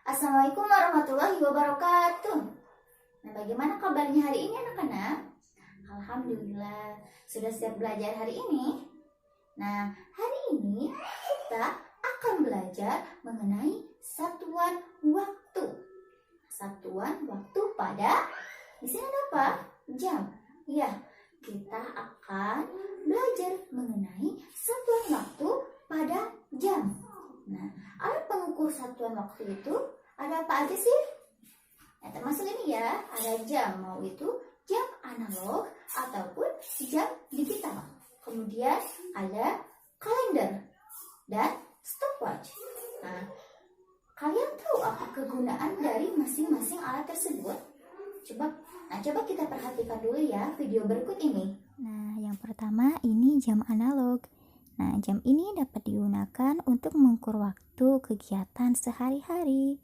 Assalamualaikum warahmatullahi wabarakatuh. Nah, bagaimana kabarnya hari ini anak-anak? Alhamdulillah, sudah siap belajar hari ini? Nah, hari ini kita akan belajar mengenai satuan waktu. Satuan waktu pada, di sini ada apa? Jam. Ya, kita akan belajar mengenai satuan waktu pada jam. Nah, alat pengukur satuan waktu itu ada apa aja sih? Nah, termasuk ini ya, ada jam, mau itu jam analog ataupun jam digital. Kemudian ada kalender dan stopwatch. Nah, kalian tahu apa kegunaan dari masing-masing alat tersebut? Coba kita perhatikan dulu ya video berikut ini. Nah, yang pertama ini jam analog. Nah, jam ini dapat digunakan untuk mengukur waktu kegiatan sehari-hari.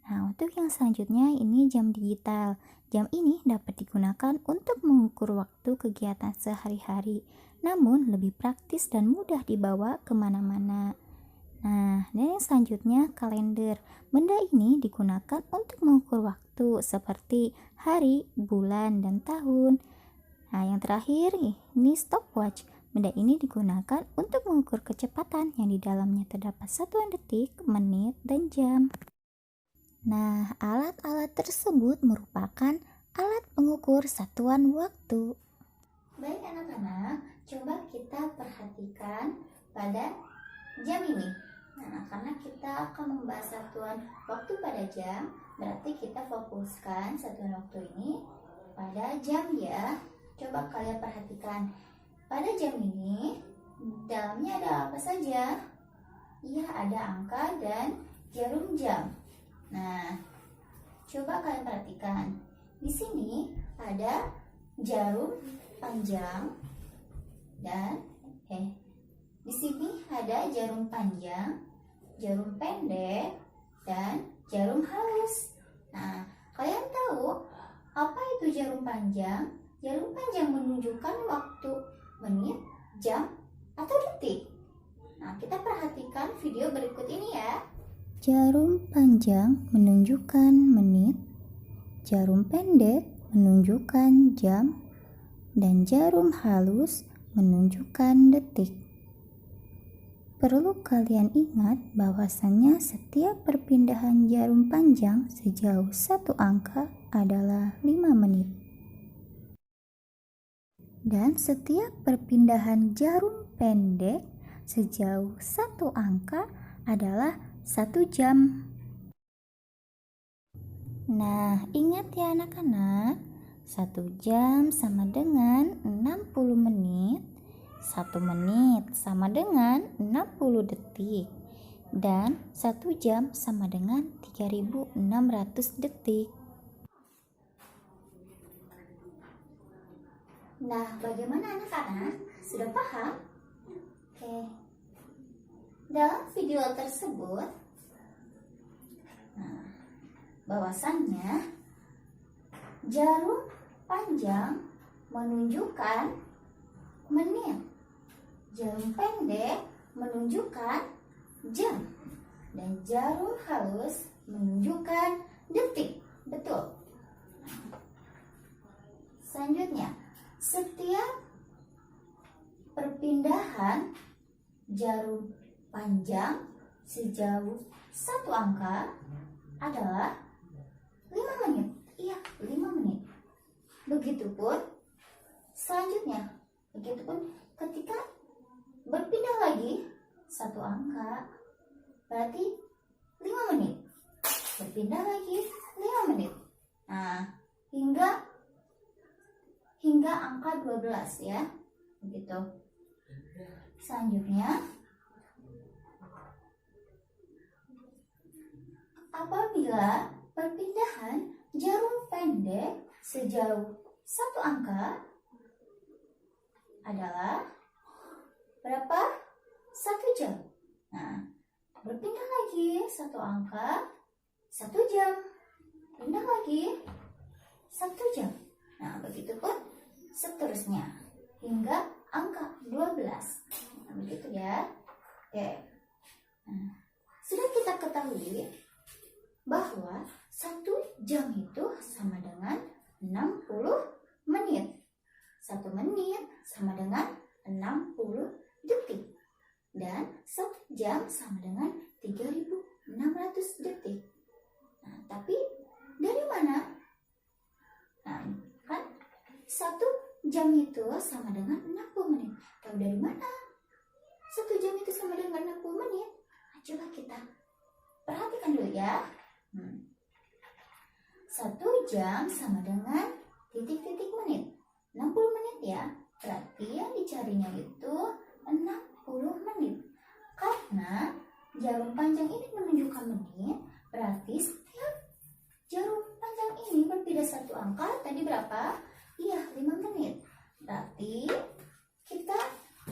Nah, untuk yang selanjutnya ini jam digital. Jam ini dapat digunakan untuk mengukur waktu kegiatan sehari-hari, namun lebih praktis dan mudah dibawa kemana-mana. Nah, dan yang selanjutnya kalender. Benda ini digunakan untuk mengukur waktu seperti hari, bulan, dan tahun. Nah, yang terakhir ini stopwatch. Benda ini digunakan untuk mengukur kecepatan yang di dalamnya terdapat satuan detik, menit, dan jam. Nah, alat-alat tersebut merupakan alat pengukur satuan waktu. Baik anak-anak, coba kita perhatikan pada jam ini. Nah, karena kita akan membahas satuan waktu pada jam, berarti kita fokuskan satuan waktu ini pada jam ya. Coba kalian perhatikan. Pada jam ini, dalamnya ada apa saja? Iya, ada angka dan jarum jam. Nah, coba kalian perhatikan. Di sini ada jarum panjang dan di sini ada jarum panjang, jarum pendek, dan jarum halus. Nah, kalian tahu apa itu jarum panjang? Jarum panjang menunjukkan waktu, menit, jam, atau detik. Nah, kita perhatikan video berikut ini ya. Jarum panjang menunjukkan menit, jarum pendek menunjukkan jam, dan jarum halus menunjukkan detik. Perlu kalian ingat bahwasannya setiap perpindahan jarum panjang sejauh satu angka adalah 5 menit. Dan setiap perpindahan jarum pendek sejauh satu angka adalah 1 jam. Nah, ingat ya anak-anak, 1 jam sama dengan 60 menit, 1 menit sama dengan 60 detik, dan 1 jam sama dengan 3600 detik. Nah, bagaimana anak-anak? Sudah paham? Oke. Dalam video tersebut, bahwasannya jarum panjang menunjukkan menit, jarum pendek menunjukkan jam, dan jarum halus menunjukkan detik. Betul. Selanjutnya, setiap perpindahan jarum panjang sejauh satu angka adalah 5 menit. Iya, 5 menit. Begitupun selanjutnya. Begitupun ketika berpindah lagi satu angka, berarti 5 menit. Berpindah lagi 5 menit. Nah, hingga angka 12 ya. Begitu. Selanjutnya, apabila perpindahan jarum pendek sejauh satu angka adalah berapa? 1 jam. Nah, berpindah lagi satu angka 1 jam. Pindah lagi 1 jam. Nah, begitupun seterusnya hingga angka 12. Nah, begitu ya. Oke. Nah, sudah kita ketahui bahwa 1 jam itu sama dengan 60 menit. 1 menit sama dengan 60 detik. Dan 1 jam sama dengan 3.600 detik. Nah, tapi dari mana? Nah, kan 1 jam itu sama dengan 60 menit. Tahu dari mana? 1 jam itu sama dengan 60 menit. Nah, coba kita perhatikan dulu ya. 1 jam sama dengan titik-titik menit. 60 menit ya. Berarti yang dicarinya itu 60 menit. Karena jarum panjang ini menunjukkan menit, berarti setiap jarum panjang ini berbeda satu angka. Tadi berapa? Iya, 5 menit. Berarti kita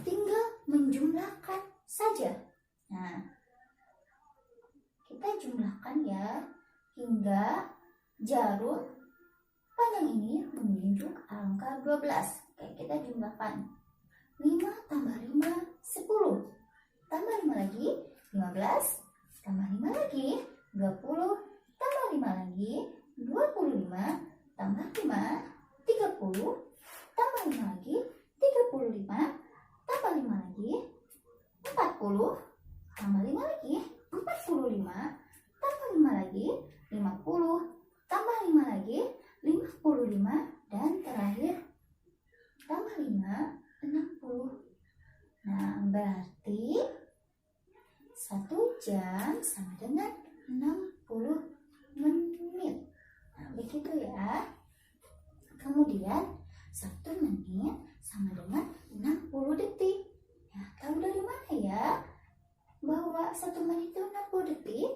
tinggal menjumlahkan saja. Nah, kita jumlahkan ya hingga jarum panjang ini menunjuk angka 12. Oke, kita jumlahkan. 5 tambah 5, 10. Tambah 5 lagi, 15. Tambah 5 lagi, 20. Tambah 5 lagi, 25. Tambah 5, 30. Tambah 5 lagi, 35. Tambah 5 lagi, 40. Tambah 5 lagi, 45. Tambah 5 lagi, 50. Tambah 5 lagi, 55. Dan terakhir tambah 5, 60. Nah, berarti 1 jam sama dengan 60 menit. Nah, begitu ya. Kemudian 1 menit sama dengan 60 detik. Ya, tahu dari mana ya bahwa 1 menit itu 60 detik?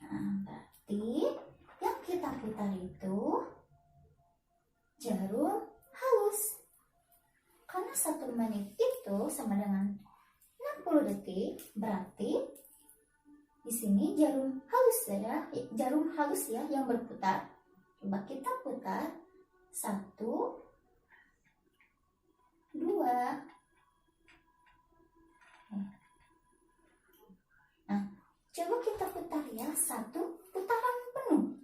Nah, berarti yang kita putar itu jarum halus. Karena 1 menit itu sama dengan 60 detik, berarti di sini jarum halus ya yang berputar. Coba kita putar 1, 2. Nah, coba kita putar ya 1 putaran penuh.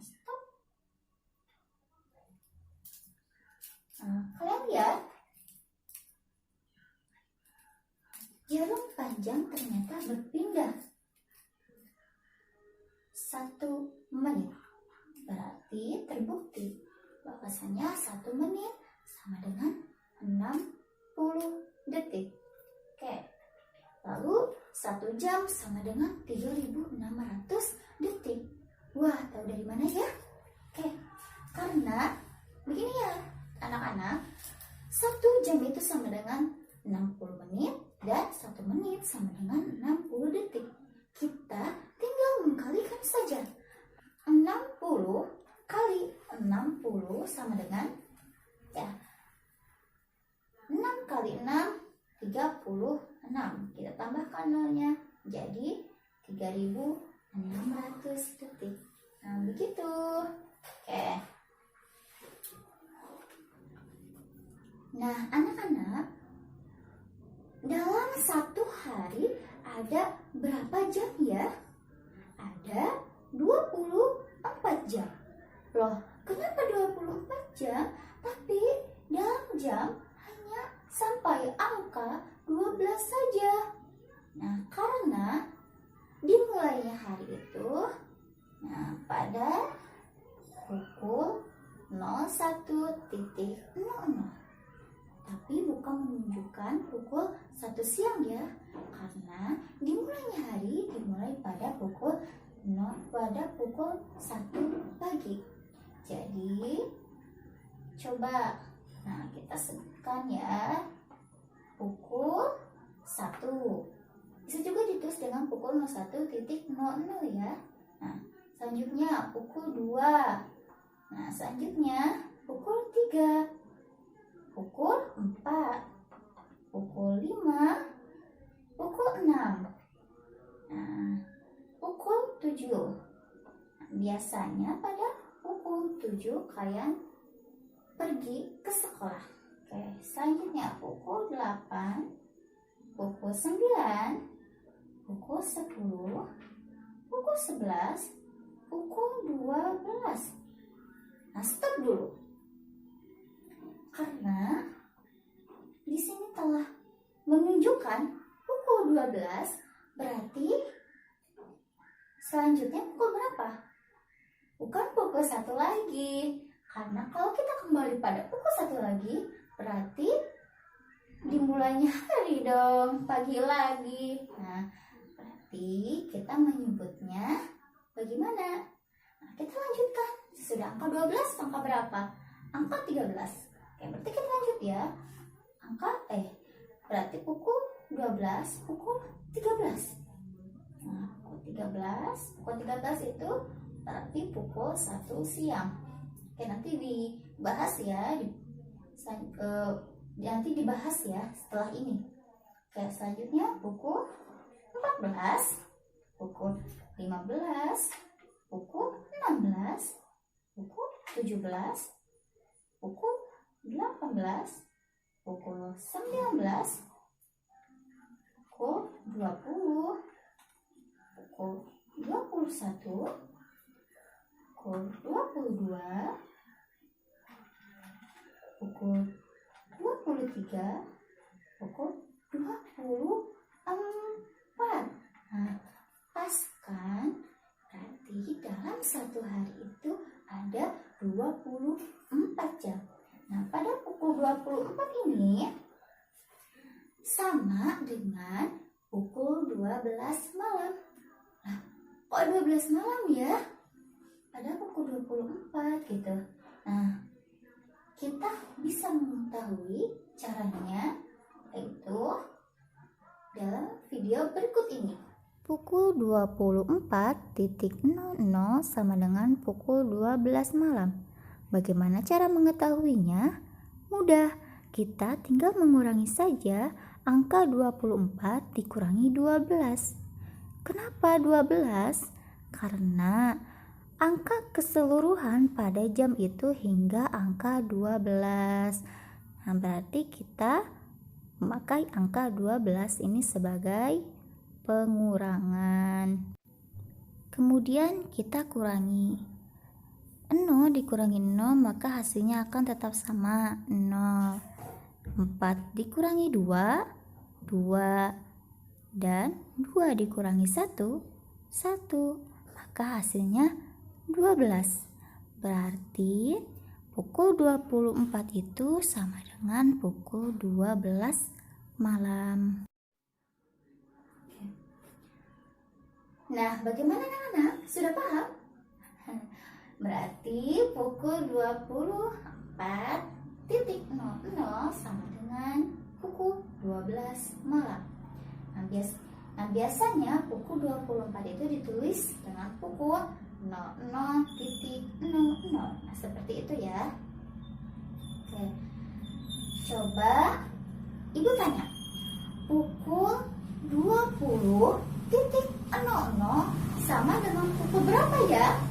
Stop. Nah, kalian lihat jarum panjang ternyata berpindah 1 menit. Berarti terbukti bahwasanya 1 menit sama dengan 60 detik. Oke. Lalu 1 jam sama dengan 3.600 detik. Wah, tahu dari mana ya? Oke. Karena begini ya, anak-anak. 1 jam itu sama dengan 60 menit dan 1 menit sama dengan 60 detik. Kita tinggal mengkalikan saja. 60 kali 60 sama dengan ya 6 kali 6 36. Kita tambahkan nolnya jadi 3.600 detik. Nah, begitu. Oke. Nah, anak-anak, dalam 1 hari ada berapa jam ya? Ada 24 jam. Loh, kenapa 24 jam? Tapi dalam jam hanya sampai angka 12 saja. Nah, karena dimulainya hari itu pada pukul 01.00. Tapi bukan menunjukkan pukul 1 siang ya, karena dimulainya hari dimulai pada pukul 1 pagi. Jadi coba kita sebutkan ya, pukul 1. Bisa juga ditulis dengan pukul 01.00 ya. Nah, selanjutnya pukul 2. Nah, selanjutnya pukul 3, pukul 4, pukul 5, pukul 6, pukul 7. Biasanya pada pukul 7 kalian pergi ke sekolah. Oke, selanjutnya pukul 8, pukul 9, pukul 10, pukul 11, pukul 12. Nah, stop dulu. Karena di sini telah menunjukkan pukul 12, berarti selanjutnya pukul berapa? Bukan pukul 1 lagi. Karena kalau kita kembali pada pukul 1 lagi, berarti dimulainya hari dong, pagi lagi. Nah, berarti kita menyebutnya bagaimana? Nah, kita lanjutkan. Sudah angka 12, angka berapa? Angka 13. Oke, berarti kita lanjut ya. Berarti pukul 12, pukul 13. Nah, pukul 13 itu berarti pukul 1 siang. Oke, nanti dibahas ya, nanti dibahas ya setelah ini. Oke, selanjutnya pukul 14, pukul 15, pukul 16, pukul 17, pukul 18, pukul 19, pukul 20, pukul 21, pukul 22, pukul 23, pukul 24. Nah, pas kan? Berarti dalam satu hari itu ada 24 jam. Nah, pada pukul 24 ini sama dengan pukul 12 malam. Nah, kok 12 malam ya? Pada pukul 24 gitu. Nah, kita bisa mengetahui caranya yaitu dalam video berikut ini. Pukul 24.00 sama dengan pukul 12 malam. Bagaimana cara mengetahuinya? Mudah, kita tinggal mengurangi saja angka 24 dikurangi 12. Kenapa 12? Karena angka keseluruhan pada jam itu hingga angka 12. Nah, berarti kita memakai angka 12 ini sebagai pengurangan. Kemudian kita kurangi 0 dikurangi 0, maka hasilnya akan tetap sama 0. 4 dikurangi 2, 2. Dan 2 dikurangi 1, 1. Maka hasilnya 12. Berarti pukul 24 itu sama dengan pukul 12 malam. Nah, bagaimana anak-anak? Sudah paham? Berarti pukul 24.00 sama dengan pukul 12 malam. Nah, biasanya pukul 24 itu ditulis dengan pukul 00.00. Nah, seperti itu ya. Oke. Coba Ibu tanya. Pukul 20.00 sama dengan pukul berapa ya?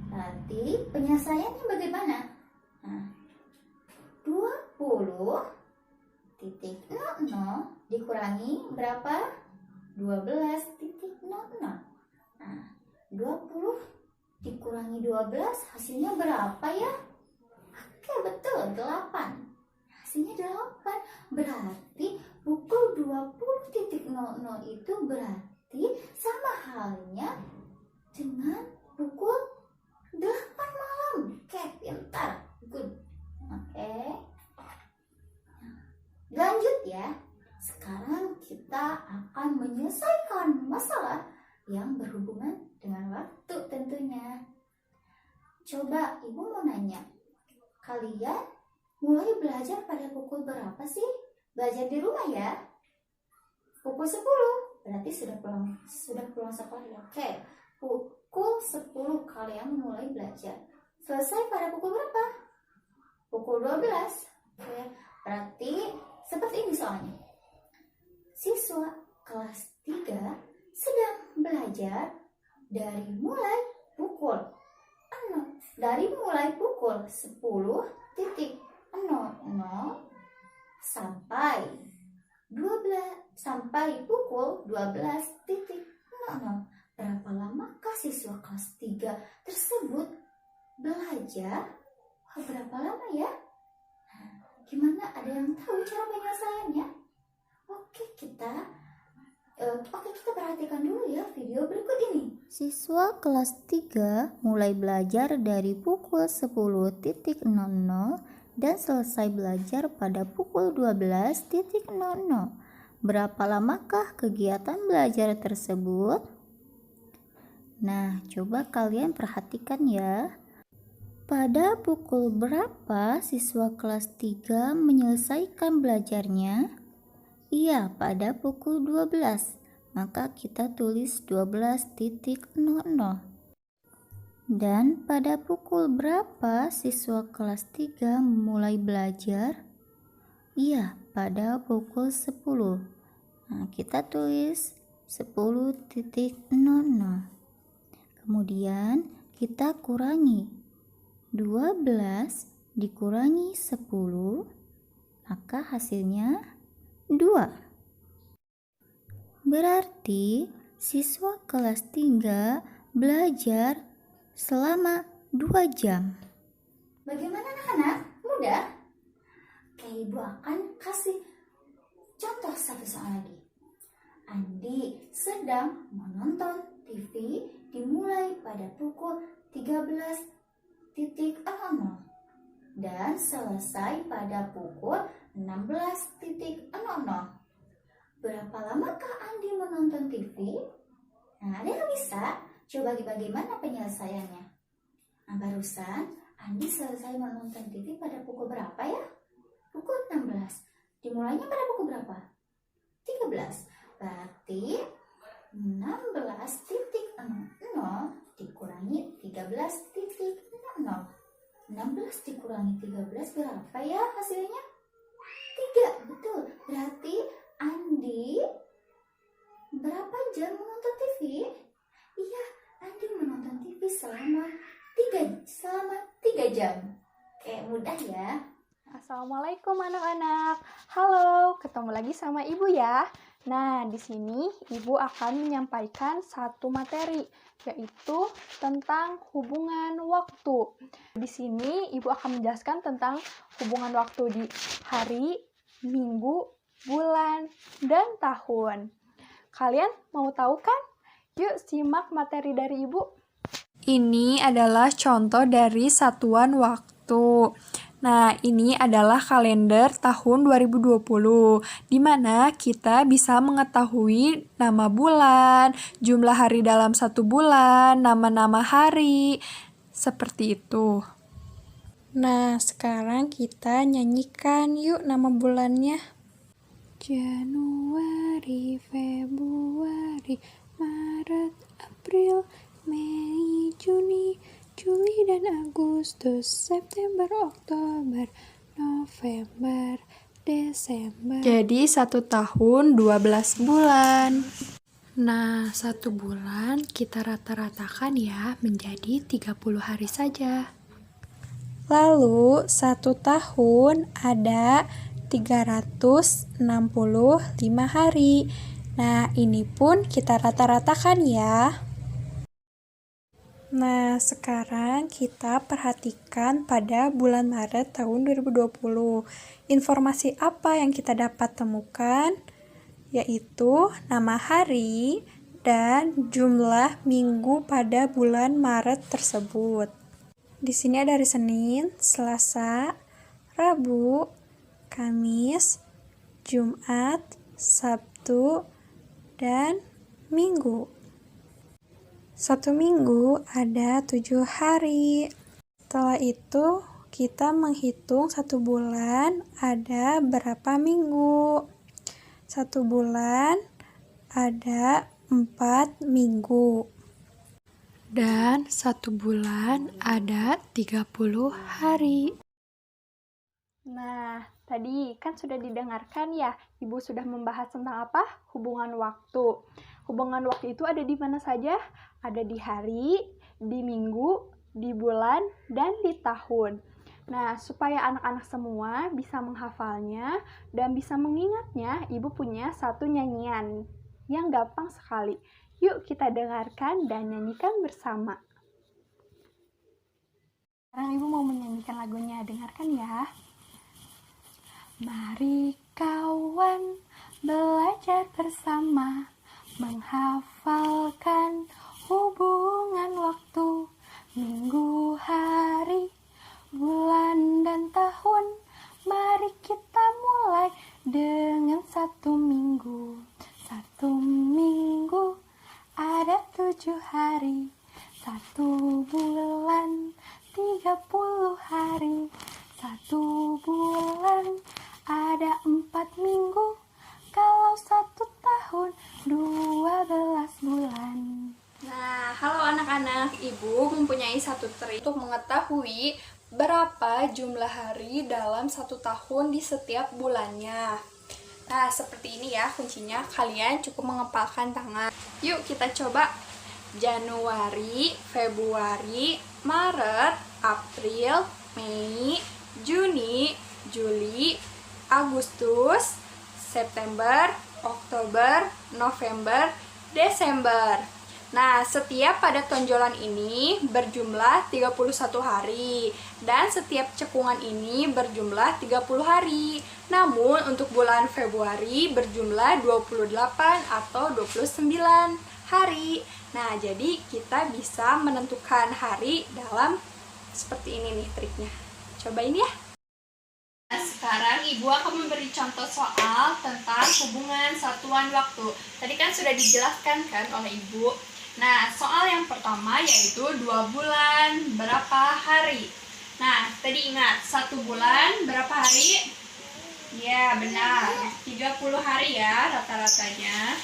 Berarti penyelesaiannya bagaimana? Nah, 20.00 dikurangi berapa? 12.00. Nah, 20 dikurangi 12 hasilnya berapa ya? Oke, betul, 8. Hasilnya 8. Berarti pukul 20.00 itu berarti sama halnya dengan pukul 8 malam. Oke, pintar. Good. Oke. Lanjut ya. Sekarang kita akan menyelesaikan masalah yang berhubungan dengan waktu tentunya. Coba Ibu mau nanya. Kalian mulai belajar pada pukul berapa sih? Belajar di rumah ya? Pukul 10. Berarti sudah pulang sekolah ya. Oke. Pukul 10 kalian mulai belajar. Selesai pada pukul berapa? Pukul 12. Oke. Berarti seperti ini soalnya. Siswa kelas 3 sedang belajar dari mulai pukul dari mulai pukul 10.00 sampai pukul 12.00. Berapa lamakah siswa kelas 3 tersebut belajar? Berapa lama ya? Gimana, ada yang tahu cara penyelesaiannya? Oke, kita perhatikan dulu ya video berikut ini. Siswa kelas 3 mulai belajar dari pukul 10.00 dan selesai belajar pada pukul 12.00. Berapa lamakah kegiatan belajar tersebut? Nah, coba kalian perhatikan ya. Pada pukul berapa siswa kelas 3 menyelesaikan belajarnya? Iya, pada pukul 12. Maka kita tulis 12.00. Dan pada pukul berapa siswa kelas 3 mulai belajar? Iya, pada pukul 10. Nah, kita tulis 10.00. Kemudian kita kurangi. 12 dikurangi 10, maka hasilnya 2. Berarti siswa kelas 3 belajar selama 2 jam. Bagaimana anak-anak? Mudah? Oke, Ibu akan kasih contoh satu soal lagi. Andi sedang menonton TV dimulai pada pukul 13.00 dan selesai pada pukul 16.00. Berapa lamakah Andi menonton TV? Nah, ada yang bisa? Coba bagaimana penyelesaiannya? Nah, barusan Andi selesai menonton TV pada pukul berapa ya? Pukul 16. Dimulainya pada pukul berapa? 13. Berarti 16.00 dikurangi 13.00. 16 dikurangi 13 berapa ya hasilnya? 3, betul. Berarti Andi berapa jam menonton TV? Iya, Andi menonton TV selama 3 jam. Oke, mudah ya. Assalamualaikum anak-anak. Halo, ketemu lagi sama Ibu ya. Nah, di sini Ibu akan menyampaikan satu materi, yaitu tentang hubungan waktu. Di sini Ibu akan menjelaskan tentang hubungan waktu di hari, minggu, bulan, dan tahun. Kalian mau tahu kan? Yuk simak materi dari Ibu. Ini adalah contoh dari satuan waktu. Nah, ini adalah kalender tahun 2020, di mana kita bisa mengetahui nama bulan, jumlah hari dalam satu bulan, nama-nama hari, seperti itu. Nah, sekarang kita nyanyikan yuk nama bulannya. Januari, Februari, Maret, April, Mei, Juni, Juli dan Agustus, September, Oktober, November, Desember. Jadi 1 tahun 12 bulan. Nah, 1 bulan kita rata-ratakan ya menjadi 30 hari saja. Lalu 1 tahun ada 365 hari. Nah, ini pun kita rata-ratakan ya. Nah, sekarang kita perhatikan pada bulan Maret tahun 2020. Informasi apa yang kita dapat temukan? Yaitu nama hari dan jumlah minggu pada bulan Maret tersebut. Di sini ada hari Senin, Selasa, Rabu, Kamis, Jumat, Sabtu, dan Minggu. 1 minggu ada 7 hari. Setelah itu kita menghitung 1 bulan ada berapa minggu. 1 bulan ada 4 minggu. Dan 1 bulan ada 30 hari. Nah, tadi kan sudah didengarkan ya, Ibu sudah membahas tentang apa? Hubungan waktu. Hubungan waktu itu ada di mana saja? Ada di hari, di minggu, di bulan, dan di tahun. Nah, supaya anak-anak semua bisa menghafalnya dan bisa mengingatnya, Ibu punya satu nyanyian yang gampang sekali. Yuk kita dengarkan dan nyanyikan bersama. Sekarang Ibu mau menyanyikan lagunya, dengarkan ya. Mari kawan belajar bersama, menghafalkan hubungan waktu, minggu, hari, bulan, dan tahun. Mari kita mulai dengan 1 minggu. 1 minggu ada 7 hari. 1 bulan 30 hari. 1 bulan ada 4 minggu. Kalau 1 tahun 12 bulan. Nah, halo anak-anak, Ibu mempunyai satu trik untuk mengetahui berapa jumlah hari dalam 1 tahun di setiap bulannya. Nah, seperti ini ya kuncinya, kalian cukup mengepalkan tangan. Yuk kita coba. Januari, Februari, Maret, April, Mei, Juni, Juli, Agustus, September, Oktober, November, Desember. Nah, setiap pada tonjolan ini berjumlah 31 hari dan setiap cekungan ini berjumlah 30 hari. Namun untuk bulan Februari berjumlah 28 atau 29 hari. Nah, jadi kita bisa menentukan hari dalam seperti ini nih triknya. Cobain ya. Nah, sekarang Ibu akan memberi contoh soal tentang hubungan satuan waktu. Tadi kan sudah dijelaskan kan oleh Ibu. Nah, soal yang pertama yaitu 2 bulan berapa hari. Nah, tadi ingat 1 bulan berapa hari? Ya, benar. 30 hari ya rata-ratanya.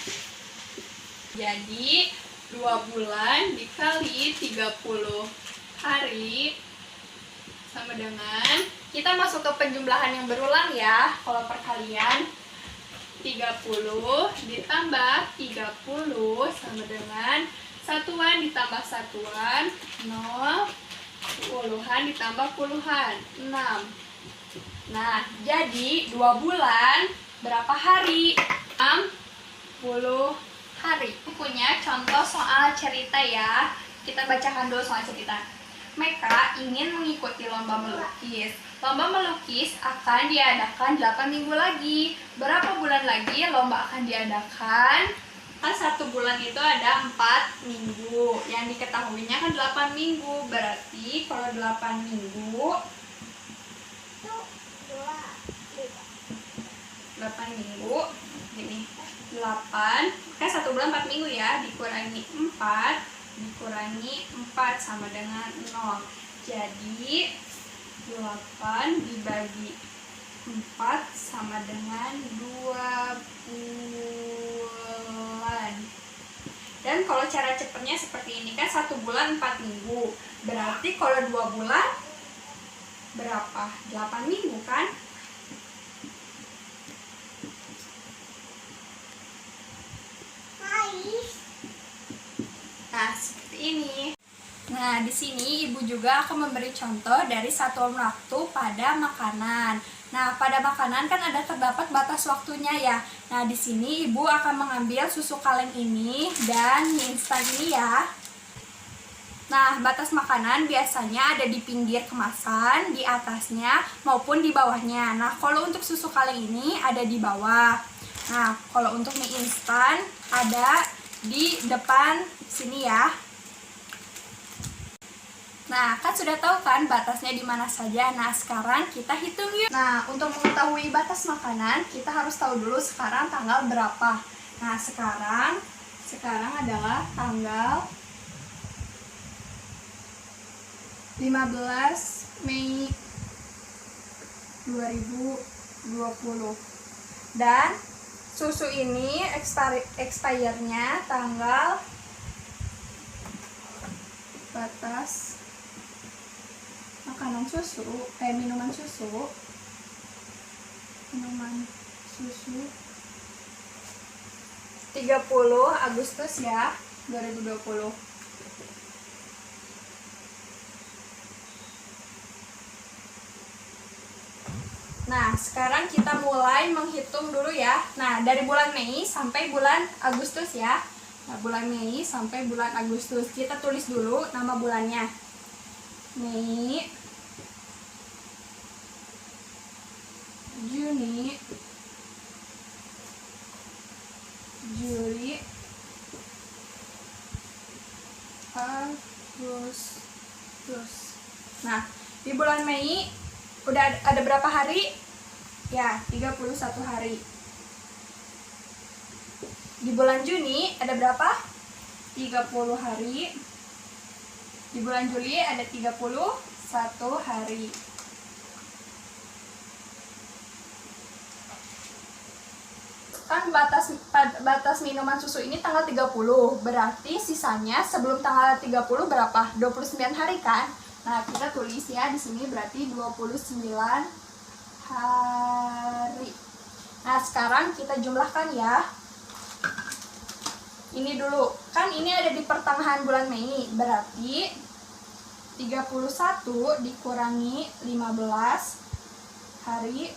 Jadi, 2 bulan dikali 30 hari sama dengan, kita masuk ke penjumlahan yang berulang ya, kalau perkalian 30 ditambah 30 sama dengan satuan ditambah satuan 0, puluhan ditambah puluhan 6. Nah, jadi 2 bulan berapa hari? 60 hari. Punya contoh soal cerita ya. Kita bacakan dulu soal cerita. Meka ingin mengikuti lomba melukis. Lomba melukis akan diadakan 8 minggu lagi. Berapa bulan lagi lomba akan diadakan? Kan 1 bulan itu ada 4 minggu. Yang diketahuinya kan 8 minggu. Berarti kalau 8 minggu 8 minggu gini. 8 kan 1 bulan 4 minggu ya, dikurangi 4 dikurangi 4 sama dengan 0. Jadi 8 dibagi 4 sama dengan 2 bulan. Dan kalau cara cepatnya seperti ini kan 1 bulan 4 minggu. Berarti kalau 2 bulan berapa? 8 minggu kan? Nah, seperti ini. Nah, di sini Ibu juga akan memberi contoh dari satuan waktu pada makanan. Nah, pada makanan kan ada terdapat batas waktunya ya. Nah, di sini Ibu akan mengambil susu kaleng ini dan mie instan ini ya. Nah, batas makanan biasanya ada di pinggir kemasan, di atasnya maupun di bawahnya. Nah, kalau untuk susu kaleng ini ada di bawah. Nah, kalau untuk mie instan ada di depan sini ya. Nah, kan sudah tahu kan batasnya di mana saja. Nah, sekarang kita hitung yuk. Nah, untuk mengetahui batas makanan, kita harus tahu dulu sekarang tanggal berapa. Nah, sekarang adalah tanggal 15 Mei 2020. Dan susu ini expire-nya tanggal batas minuman susu 30 Agustus ya 2020. Nah, sekarang kita mulai menghitung dulu ya. Nah, dari bulan Mei sampai bulan Agustus ya. Nah, bulan Mei sampai bulan Agustus. Kita tulis dulu nama bulannya. Mei, Juni, Juli, Agustus. Nah, di bulan Mei udah ada berapa hari? Ya, 31 hari. Di bulan Juni ada berapa? 30 hari. Di bulan Juli ada 31 hari. Kan batas minuman susu ini tanggal 30. Berarti sisanya sebelum tanggal 30 berapa? 29 hari kan? Nah, kita tulis ya di sini berarti 29 hari. Nah, sekarang kita jumlahkan ya. Ini dulu. Kan ini ada di pertengahan bulan Mei. Berarti 31 dikurangi 15 hari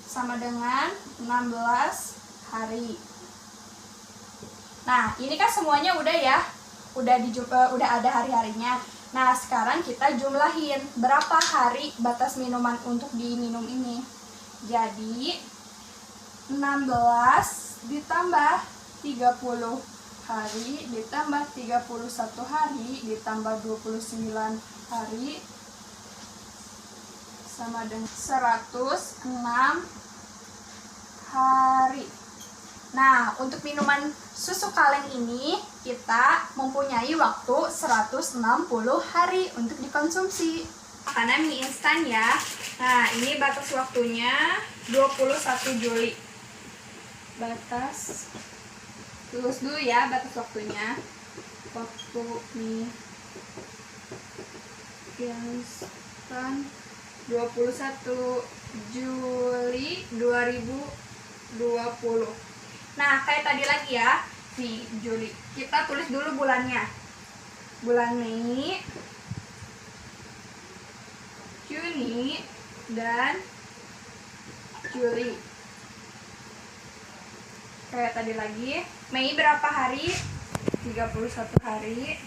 sama dengan 16 hari. Nah, ini kan semuanya udah ya. Udah ada hari-harinya. Nah, sekarang kita jumlahin berapa hari batas minuman untuk diminum ini. Jadi 16 ditambah 30 hari ditambah 31 hari ditambah 29 hari sama dengan 106 hari. Nah, untuk minuman susu kaleng ini kita mempunyai waktu 160 hari untuk dikonsumsi. Karena mie instan ya. Nah, ini batas waktunya 21 Juli. Tulis dulu ya batas waktunya. Waktu mie instan 21 Juli 2020. Nah, kayak tadi lagi ya. Nih, Juli. Kita tulis dulu bulannya. Bulan Mei, Juni, dan Juli. Kayak tadi lagi. Mei berapa hari? 31 hari.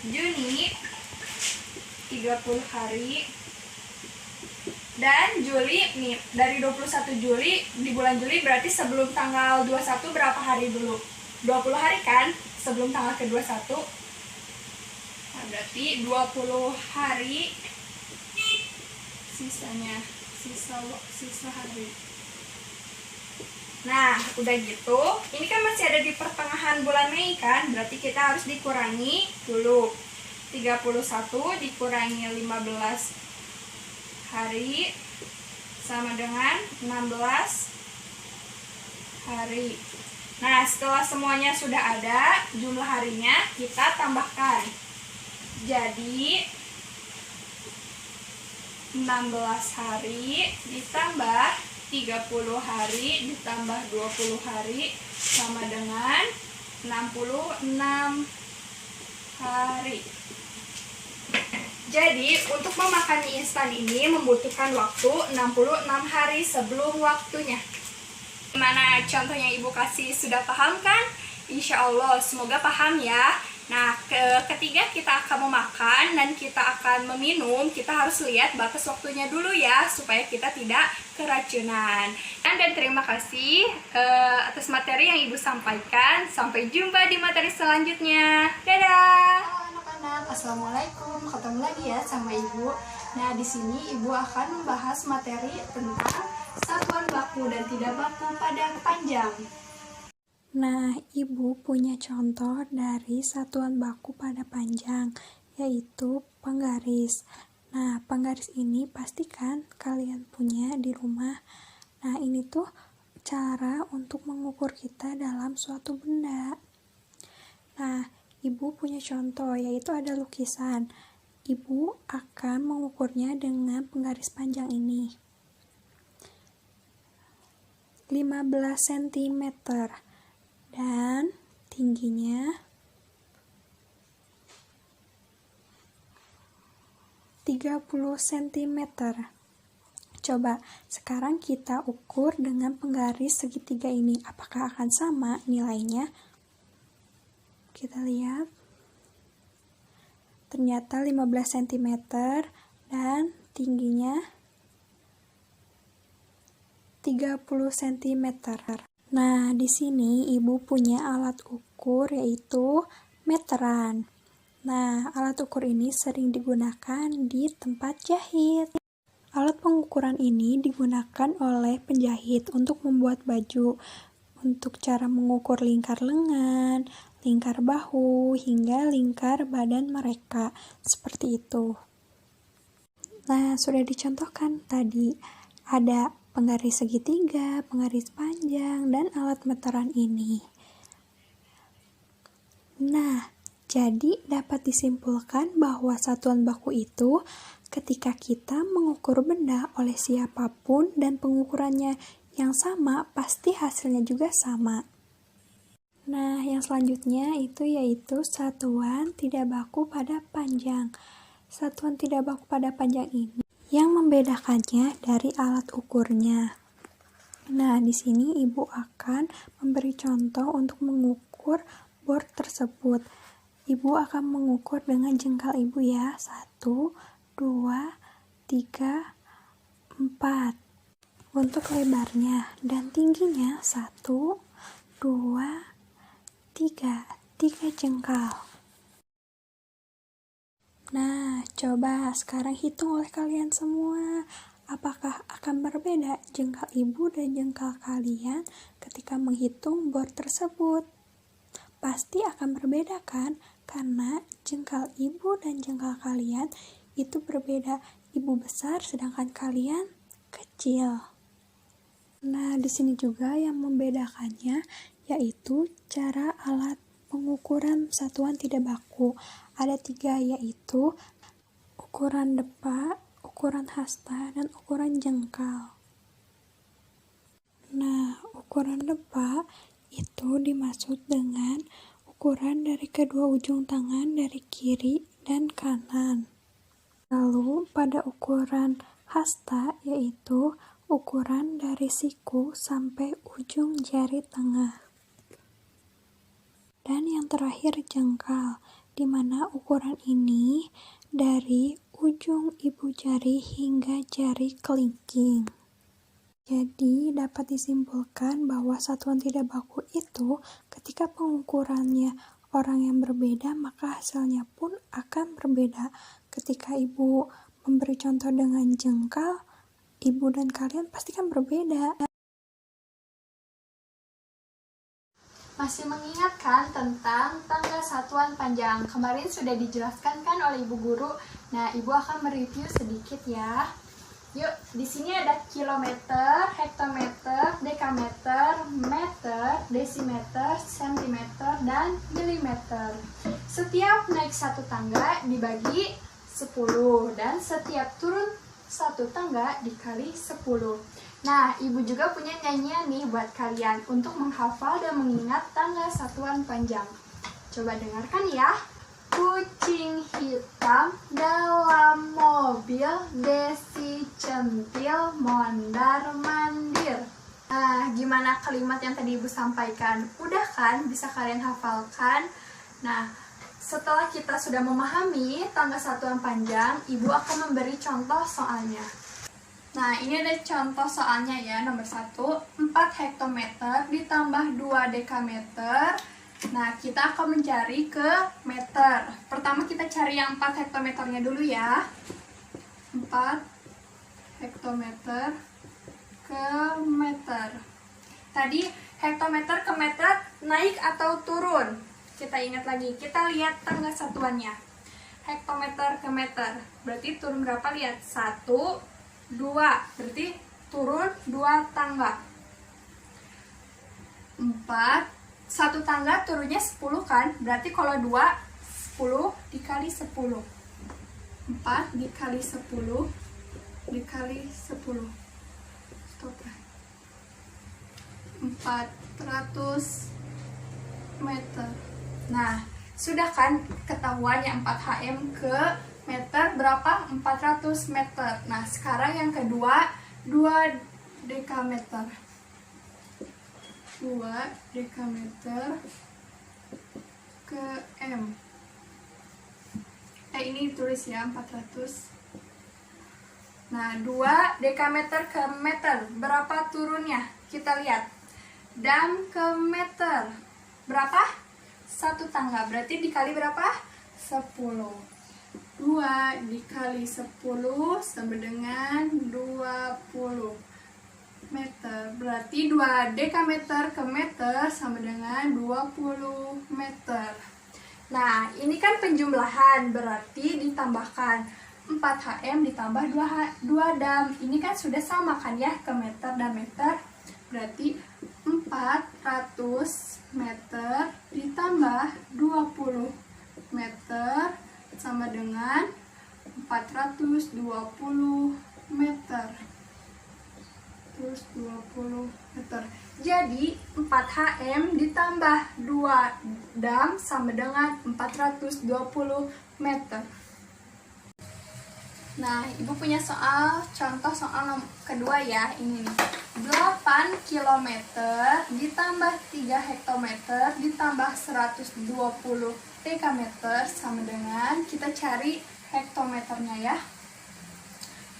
Juni 30 hari. Dan Juli nih, dari 21 Juli di bulan Juli berarti sebelum tanggal 21 berapa hari dulu? 20 hari kan? Sebelum tanggal ke-21. Nah, berarti 20 hari sisanya, sisa hari. Nah, udah gitu, ini kan masih ada di pertengahan bulan Mei kan? Berarti kita harus dikurangi dulu. 31 dikurangi 15 hari sama dengan 16 hari. Nah, setelah semuanya sudah ada, jumlah harinya kita tambahkan. Jadi 16 hari ditambah 30 hari ditambah 20 hari sama dengan 66 hari. Jadi, untuk memakan mie instan ini membutuhkan waktu 66 hari sebelum waktunya. Gimana contohnya Ibu kasih, sudah paham kan? Insya Allah, semoga paham ya. Nah, ketiga kita akan memakan dan kita akan meminum, kita harus lihat batas waktunya dulu ya, supaya kita tidak keracunan. Dan terima kasih atas materi yang Ibu sampaikan. Sampai jumpa di materi selanjutnya. Dadah! Assalamualaikum, ketemu lagi ya sama Ibu. Nah, di sini Ibu akan membahas materi tentang satuan baku dan tidak baku pada panjang. Nah, Ibu punya contoh dari satuan baku pada panjang, yaitu penggaris. Nah, penggaris ini pastikan kalian punya di rumah. Nah, ini tuh cara untuk mengukur kita dalam suatu benda. Nah, Ibu punya contoh, yaitu ada lukisan. Ibu akan mengukurnya dengan penggaris panjang ini. 15 cm dan tingginya 30 cm. Coba sekarang kita ukur dengan penggaris segitiga ini. Apakah akan sama nilainya? Kita lihat. Ternyata 15 cm dan tingginya 30 cm. Nah, di sini Ibu punya alat ukur yaitu meteran. Nah, alat ukur ini sering digunakan di tempat jahit. Alat pengukuran ini digunakan oleh penjahit untuk membuat baju, untuk cara mengukur lingkar lengan, lingkar bahu, hingga lingkar badan mereka. Seperti itu. Nah, sudah dicontohkan tadi. Ada penggaris segitiga, penggaris panjang, dan alat meteran ini. Nah, jadi dapat disimpulkan bahwa satuan baku itu ketika kita mengukur benda oleh siapapun dan pengukurannya yang sama, pasti hasilnya juga sama. Nah, yang selanjutnya yaitu satuan tidak baku pada panjang. Satuan tidak baku pada panjang ini yang membedakannya dari alat ukurnya. Nah, di sini Ibu akan memberi contoh untuk mengukur bor tersebut. Ibu akan mengukur dengan jengkal Ibu ya. 1, 2, 3, 4. Untuk lebarnya dan tingginya 1, 2, 3 jengkal. Nah, coba sekarang hitung oleh kalian semua. Apakah akan berbeda jengkal Ibu dan jengkal kalian ketika menghitung bor tersebut? Pasti akan berbeda kan? Karena jengkal Ibu dan jengkal kalian itu berbeda. Ibu besar sedangkan kalian kecil. Nah, di sini juga yang membedakannya yaitu cara alat pengukuran satuan tidak baku. Ada 3, yaitu ukuran depa, ukuran hasta, dan ukuran jengkal. Nah, ukuran depa itu dimaksud dengan ukuran dari kedua ujung tangan dari kiri dan kanan. Lalu pada ukuran hasta yaitu ukuran dari siku sampai ujung jari tengah. Dan yang terakhir jengkal, di mana ukuran ini dari ujung ibu jari hingga jari kelingking. Jadi dapat disimpulkan bahwa satuan tidak baku itu ketika pengukurannya orang yang berbeda, maka hasilnya pun akan berbeda. Ketika Ibu memberi contoh dengan jengkal, Ibu dan kalian pasti kan berbeda. Masih mengingatkan tentang tangga satuan panjang. Kemarin sudah dijelaskan kan oleh Ibu Guru. Nah, Ibu akan mereview sedikit ya. Yuk, di sini ada kilometer, hektometer, dekameter, meter, desimeter, sentimeter, dan milimeter. Setiap naik satu tangga dibagi 10 dan setiap turun satu tangga dikali 10. Nah, Ibu juga punya nyanyian nih buat kalian untuk menghafal dan mengingat tangga satuan panjang. Coba dengarkan ya. Kucing hitam dalam mobil, Desi centil mondar-mandir. Nah, gimana kalimat yang tadi Ibu sampaikan? Udah kan? Bisa kalian hafalkan? Nah, setelah kita sudah memahami tangga satuan panjang, Ibu akan memberi contoh soalnya. Nah, ini ada contoh soalnya ya, nomor 1, 4 hektometer ditambah 2 dekameter. Nah, kita akan mencari ke meter. Pertama kita cari yang 4 hektometernya dulu ya. 4 hektometer ke meter. Tadi hektometer ke meter naik atau turun? Kita ingat lagi, kita lihat tangga satuannya. Hektometer ke meter, berarti turun berapa? Lihat, 1, 2, berarti turun 2 tangga. 4, 1 tangga turunnya 10 kan? Berarti kalau 2, 10 dikali 10. 4 dikali 10 dikali 10. Stop ya. 400 meter. Nah, sudah kan ketahuan yang 4 HM ke meter berapa? 400 meter. Nah, sekarang yang kedua 2 dekameter. 2 dekameter ke M. Ini tulis ya 400. Nah, 2 dekameter ke meter. Berapa turunnya? Kita lihat. Dam ke meter. Berapa? 1 tangga. Berarti dikali berapa? 10. 2 dikali 10 sama dengan 20 meter. Berarti 2 dekameter ke meter sama dengan 20 meter. Nah, ini kan penjumlahan, berarti ditambahkan 4 HM ditambah 2 dam. Ini kan sudah sama kan ya, ke meter dan meter. Berarti 400 meter ditambah 20 meter sama dengan 420 meter. Terus 20 meter. Jadi 4 HM ditambah 2 dam sama dengan 420 meter. Nah, Ibu punya contoh soal kedua ya, ini nih. 8 km ditambah 3 hektometer ditambah 120 dekameter sama dengan, kita cari hektometernya ya.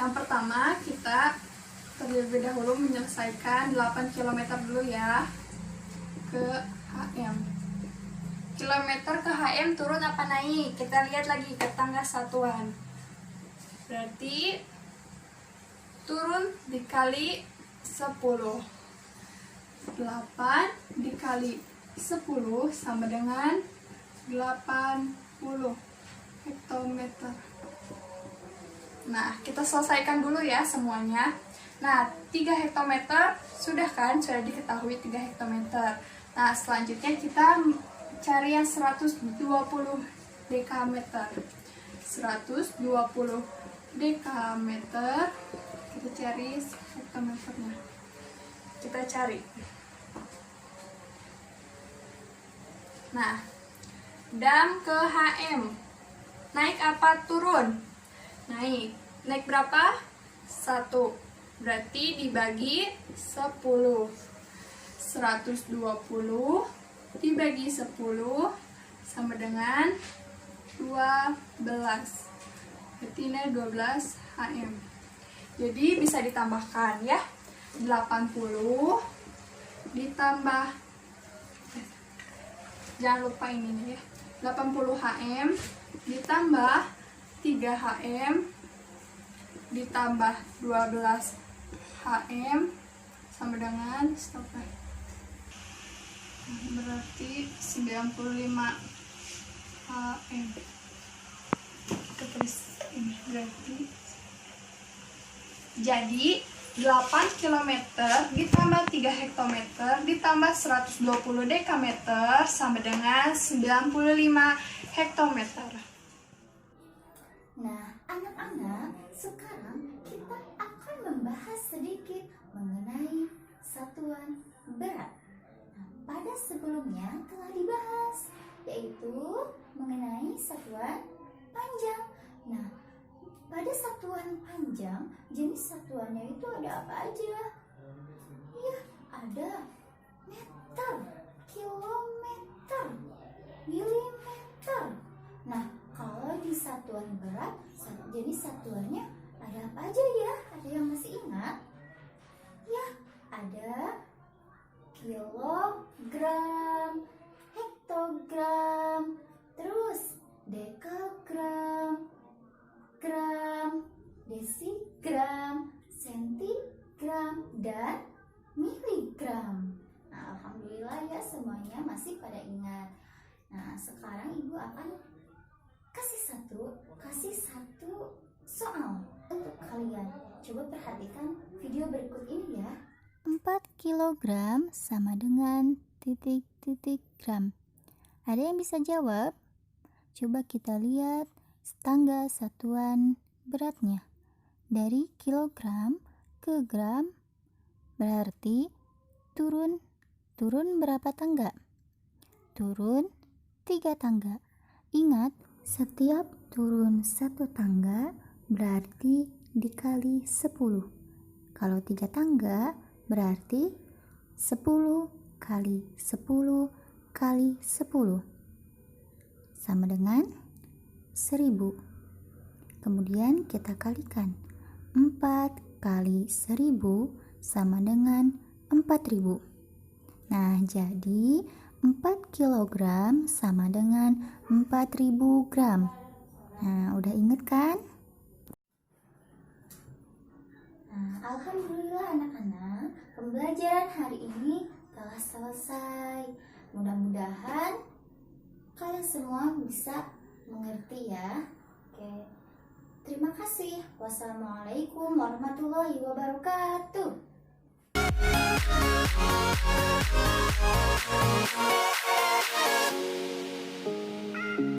Yang pertama kita terlebih dahulu menyelesaikan 8 km dulu ya, ke HM. Kilometer ke HM turun apa naik? Kita lihat lagi ke tangga satuan. Berarti turun dikali 10. 8 dikali 10 sama dengan 80 hektometer. Nah, kita selesaikan dulu ya semuanya. Nah, 3 hektometer sudah kan? Sudah diketahui 3 hektometer. Nah, selanjutnya kita cari yang 120 dekameter. 120 dekameter. Kita cari hektometernya. Kita cari. Nah, dam ke HM. Naik apa turun? Naik. Naik berapa? 1. Berarti dibagi 10. 120 dibagi 10 sama dengan 12. Berarti ini 12 HM. Jadi bisa ditambahkan ya. 80 ditambah, jangan lupa ini ya, 80 HM ditambah 3 HM ditambah 12 HM sama dengan berarti 95 HM. Kita tulis ini berarti, jadi 8 km ditambah 3 hektometer ditambah 120 dekameter sama dengan 95 hektometer. Nah, anak-anak, sekarang kita akan membahas sedikit mengenai satuan berat. Nah, pada sebelumnya telah dibahas, yaitu mengenai satuan panjang. Nah, pada satuan panjang, jenis satuannya itu ada apa aja? Ya, ada meter, kilometer, milimeter. Nah, kalau di satuan berat, jenis satuannya ada apa aja ya? Ada yang masih ingat? Ya, ada kilogram, hektogram, terus dekagram, gram, desigram, sentigram, dan miligram. Nah, alhamdulillah ya semuanya masih pada ingat. Nah, sekarang Ibu akan kasih satu soal untuk kalian. Coba perhatikan video berikut ini ya. 4 kilogram sama dengan titik-titik gram. Ada yang bisa jawab? Coba kita lihat tangga satuan beratnya. Dari kilogram ke gram berarti turun berapa tangga? Turun 3 tangga. Ingat, setiap turun 1 tangga berarti dikali 10. Kalau 3 tangga berarti 10 kali 10 kali 10 sama dengan 1000. Kemudian kita kalikan. 4 kali 1000 sama dengan 4000. Nah, jadi 4 kilogram sama dengan 4000 gram. Nah, udah inget kan? Nah, alhamdulillah anak-anak, pembelajaran hari ini telah selesai. Mudah-mudahan kalian semua bisa mengerti ya. Oke. Terima kasih. Wassalamualaikum warahmatullahi wabarakatuh.